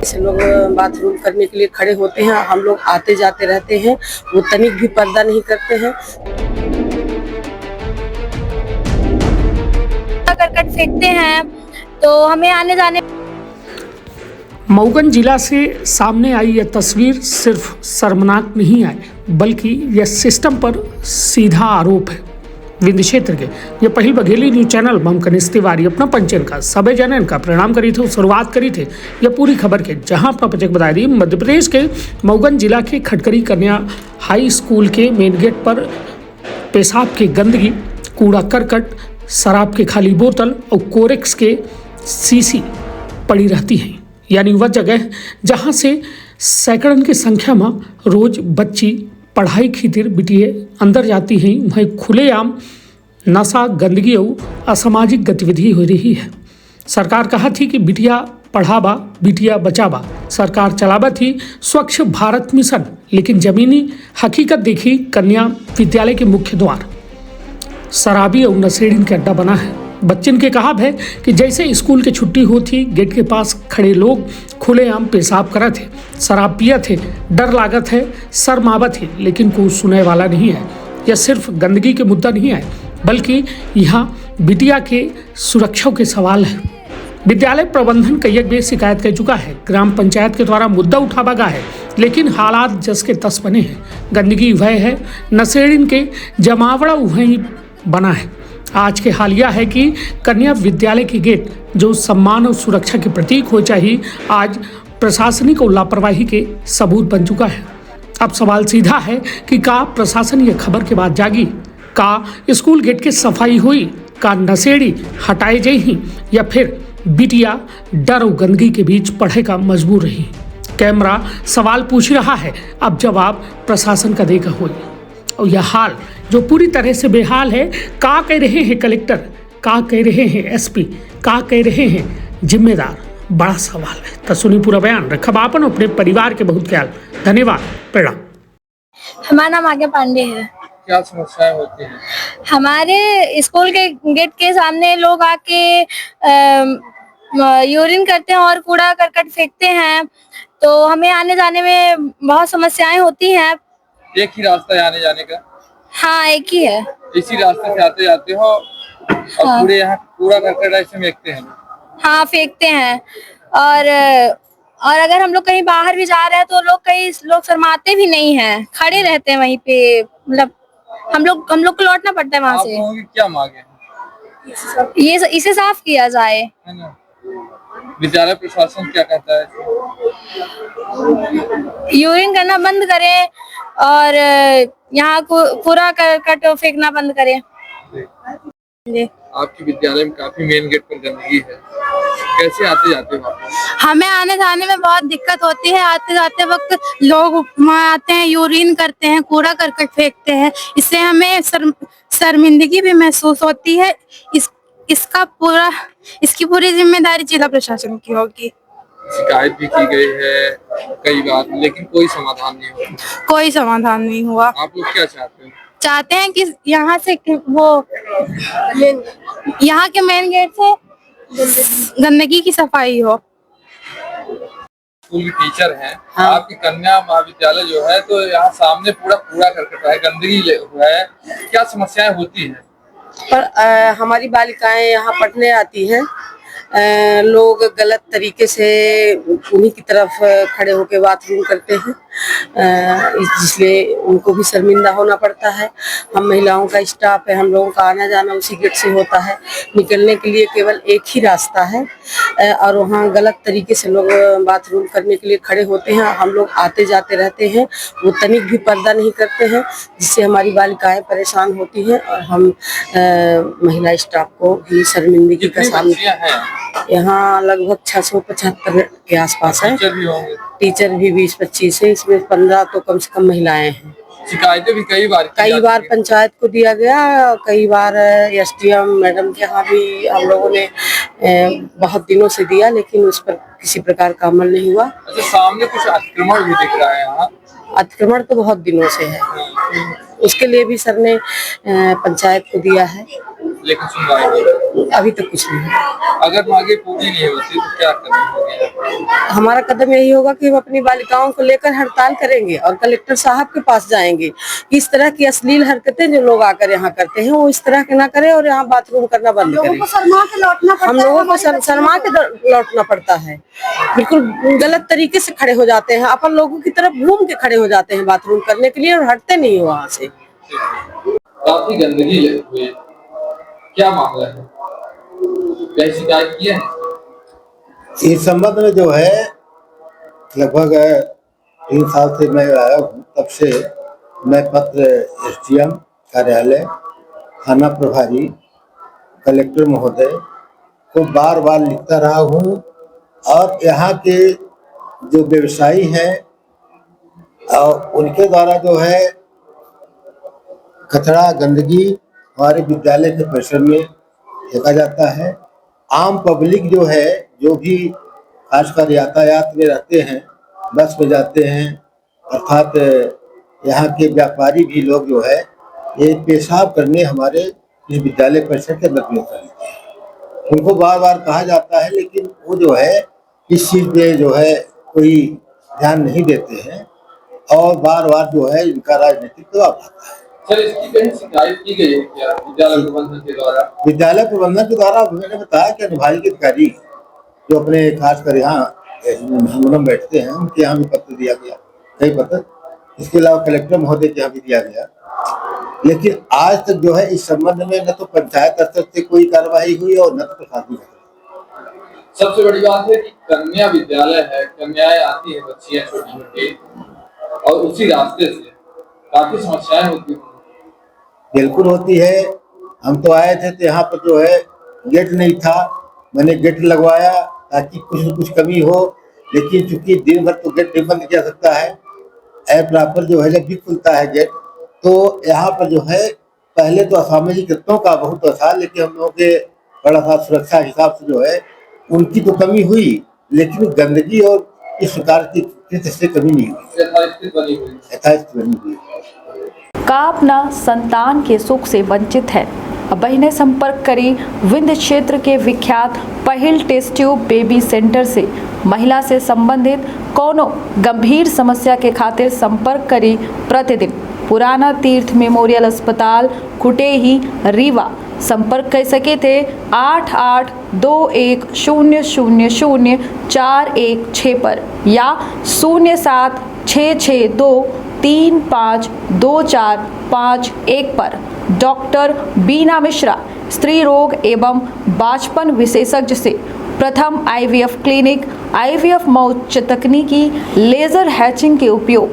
से लोग बाथरूम करने के लिए खड़े होते हैं, हम लोग आते जाते रहते हैं, वो तनिक भी पर्दा नहीं करते हैं। करकट फेंकते हैं तो हमें आने जाने। मऊगंज जिला से सामने आई यह तस्वीर सिर्फ शर्मनाक नहीं आई, बल्कि यह सिस्टम पर सीधा आरोप है। विंध्य क्षेत्र के ये पहल बघेली न्यूज चैनल बम कनिष्ठ तिवारी अपना पंचन का सबे जनन का परिणाम करी थे, शुरुआत करी थे यह पूरी खबर के, जहां अपना पचक बता दी मध्य प्रदेश के मऊगंज जिला के खटकरी कन्या हाई स्कूल के मेन गेट पर पेशाब की गंदगी, कूड़ा करकट, शराब के खाली बोतल और कोरेक्स के सीसी पड़ी रहती हैं। यानी वह जगह जहां से सैकड़न की संख्या में रोज बच्ची पढ़ाई खातिर बिटिए अंदर जाती हैं, वहीं खुलेआम नशा, गंदगी और असामाजिक गतिविधि हो रही है। सरकार कहा थी कि बिटिया पढ़ावा बिटिया बचावा, सरकार चलावा थी स्वच्छ भारत मिशन, लेकिन जमीनी हकीकत देखी कन्या विद्यालय के मुख्य द्वार शराबी और नशेड़िन के अड्डा बना है। बच्चन के कहा है कि जैसे स्कूल की छुट्टी होती, गेट के पास खड़े लोग खुलेआम पेशाब करा थे, शराब पिया थे, डर लागत है, शर्मावत है, लेकिन कोई सुनने वाला नहीं है। यह सिर्फ गंदगी के मुद्दा नहीं है, बल्कि यहाँ बिटिया के सुरक्षा के सवाल है। विद्यालय प्रबंधन कई बार शिकायत कर चुका है, ग्राम पंचायत के द्वारा मुद्दा उठावा गया है, लेकिन हालात जस के तस बने हैं। गंदगी वह है, नशेड़िन के जमावड़ा वहीं बना है। आज के हाल यह है कि कन्या विद्यालय के गेट जो सम्मान और सुरक्षा के प्रतीक हो चाहिए, आज प्रशासनिक और लापरवाही के सबूत बन चुका है। अब सवाल सीधा है कि का प्रशासन ये खबर के बाद जागी, का स्कूल गेट की सफाई हुई, का नशेड़ी हटाए गई, या फिर बिटिया डर और गंदगी के बीच पढ़े का मजबूर रही। कैमरा सवाल पूछ रहा है, अब जवाब प्रशासन का देगा हुई। और यह हाल जो पूरी तरह से बेहाल है, का कह रहे हैं कलेक्टर, का कह रहे हैं एसपी, का कह रहे हैं जिम्मेदार, बड़ा सवाल है। तो सुनी पूरा बयान, रखा आपन अपने परिवार के बहुत ख्याल। धन्यवाद, प्रणाम। हमारा नाम आज्ञा पांडे है। क्या समस्याएं होती हैं? हमारे स्कूल के गेट के सामने लोग आके यूरिन करते हैं और कूड़ा करकट फेंकते हैं, तो हमें आने जाने में बहुत समस्याएं होती हैं। एक ही रास्ता है आने जाने का? हाँ, एक ही है। इसी रास्ते से आते जाते हो और हाँ। पूरे यहाँ कूड़ा करकट ऐसे फेंकते हैं? हाँ, फेंकते हैं। और अगर हम लोग कहीं बाहर भी जा रहे हैं तो कई लोग शर्माते भी नहीं हैं, खड़े रहते हैं वहीं पे। मतलब हम लोग को लौटना पड़ता है वहां से। आप लोगों की क्या मांगे हैं? इसे साफ किया जाए, है ना? विद्यालय प्रशासन क्या कहता है? यूरिन करना बंद करें और यहाँ कूड़ा करकट फेंकना बंद करें। आपकी विद्यालय में काफी मेन गेट पर गंदगी है, कैसे आते जाते हो आप? हमें आने जाने में बहुत दिक्कत होती है। आते जाते वक्त लोग वहाँ आते हैं, यूरिन करते हैं, कूड़ा करकट फेंकते हैं, इससे हमें शर्मिंदगी भी महसूस होती है। इसकी पूरी जिम्मेदारी जिला प्रशासन की होगी। शिकायत भी की गई है कई बार, लेकिन कोई समाधान नहीं हुआ। कोई समाधान नहीं हुआ। आप लोग क्या चाहते हैं? चाहते हैं कि यहाँ से यहाँ के मेन गेट से गंदगी की सफाई हो। स्कूल की टीचर हैं। हाँ। आपकी कन्या महाविद्यालय जो है, तो यहाँ सामने पूरा कूड़ा करकट है, गंदगी हुआ है, क्या समस्याएं होती हैं? पर हमारी बालिकाएं यहाँ पढ़ने आती हैं, लोग गलत तरीके से उन्हीं की तरफ खड़े होकर बाथरूम करते हैं, इसलिए उनको भी शर्मिंदा होना पड़ता है। हम महिलाओं का स्टाफ है, हम लोगों का आना जाना उसी गेट से होता है, निकलने के लिए केवल एक ही रास्ता है, और वहाँ गलत तरीके से लोग बाथरूम करने के लिए खड़े होते हैं, हम लोग आते जाते रहते हैं, वो तनिक भी पर्दा नहीं करते हैं, जिससे हमारी बालिकाएं परेशान होती हैं और हम महिला स्टाफ को भी शर्मिंदगी का सामना। यहाँ लगभग 675 के आसपास है। टीचर भी 20-25 है, इसमें 15 तो कम से कम महिलाएं हैं। शिकायतें भी कई बार पंचायत को दिया गया, कई बार एसडीएम मैडम के यहाँ भी हम लोगों ने बहुत दिनों से दिया, लेकिन उस पर किसी प्रकार का अमल नहीं हुआ। अच्छा, सामने कुछ अतिक्रमण भी दिख रहा है यहाँ? अतिक्रमण तो बहुत दिनों से है, उसके लिए भी सर ने पंचायत को दिया है। लेकिन सुनवाई नहीं होती। अभी तक कुछ नहीं है। अगर मांगे पूरी नहीं होती तो क्या कदम होंगे? हमारा कदम यही होगा कि हम अपनी बालिकाओं को लेकर हड़ताल करेंगे और कलेक्टर साहब के पास जाएंगे। इस तरह की अश्लील हरकतें जो लोग आकर यहाँ करते हैं वो इस तरह के ना करें और यहाँ बाथरूम करना बंद करें। हम लोगों को शर्मा के लौटना पड़ता है। बिल्कुल गलत तरीके से खड़े हो जाते हैं, अपन लोगों की तरफ घूम के खड़े हो जाते हैं बाथरूम करने के लिए और हटते नहीं हो वहाँ से। काफी गंदगी लगी हुई है, क्या मामला है? क्या शिकायत की है? इस संबंध में जो है लगभग 3 साल से मैं आया हूँ, तब से मैं पत्र एसडीएम कार्यालय, थाना प्रभारी, कलेक्टर महोदय को बार बार लिखता रहा हूँ और यहाँ के जो व्यवसायी हैं और उनके द्वारा जो है कचरा गंदगी हमारे विद्यालय के परिसर में फेंका जाता है। आम पब्लिक जो है, जो भी खासकर यातायात में रहते हैं, बस में जाते हैं, अर्थात यहाँ के व्यापारी भी लोग जो है ये पेशाब करने हमारे इस विद्यालय परिसर के अंदर प्रयोग कर लेते हैं। उनको बार बार कहा जाता है लेकिन वो जो है इस चीज़ पे जो है कोई ध्यान नहीं देते हैं और बार बार जो है इनका राजनीतिक दबाव आता है। सर, इसकी कहीं शिकायत की गई है क्या विद्यालय प्रबंधन के द्वारा? विद्यालय प्रबंधन के द्वारा मैंने बताया कि अनुभागीय अधिकारी जो अपने खासकर यहाँ हम बैठते हैं उनके यहाँ भी पत्र दिया गया, कई पत्र। इसके अलावा कलेक्टर महोदय के यहाँ भी दिया गया, लेकिन आज तक जो है इस संबंध में न तो पंचायत स्तर से कोई कार्रवाई हुई और न तो प्रशासनिक। सबसे बड़ी बात है कि कन्या विद्यालय है, कन्याएं आती है बच्चियां छोटी छोटी और उसी रास्ते से काफी समस्याएं होती हैं। बिल्कुल होती है। हम तो आए थे तो यहाँ पर जो है गेट नहीं था, मैंने गेट लगवाया ताकि कुछ न कुछ कमी हो, लेकिन चूंकि दिन भर तो गेट नहीं बंद किया सकता है। प्रॉपर जो है जब भी खुलता है गेट तो यहाँ पर जो है पहले तो असामाजिक तत्वों का बहुत था, लेकिन हम लोगों के बड़ा सा सुरक्षा हिसाब से जो है उनकी तो कमी हुई, लेकिन गंदगी और इस प्रकार की से कमी नहीं हुई, यथास्थिति बनी हुई। का अपना संतान के सुख से वंचित है? अब बहिने संपर्क करी विंध्य क्षेत्र के विख्यात पहिल टेस्ट ट्यूब बेबी सेंटर से। महिला से संबंधित कोनो गंभीर समस्या के खातिर संपर्क करी प्रतिदिन पुराना तीर्थ मेमोरियल अस्पताल कुटेही रीवा। संपर्क कर सके थे 8821000416 पर या 0766235245 पर। डॉक्टर बीना मिश्रा स्त्री रोग एवं बाचपन विशेषज्ञ से प्रथम IVF क्लिनिक, IVF मौच तकनीकी, लेजर हैचिंग के उपयोग,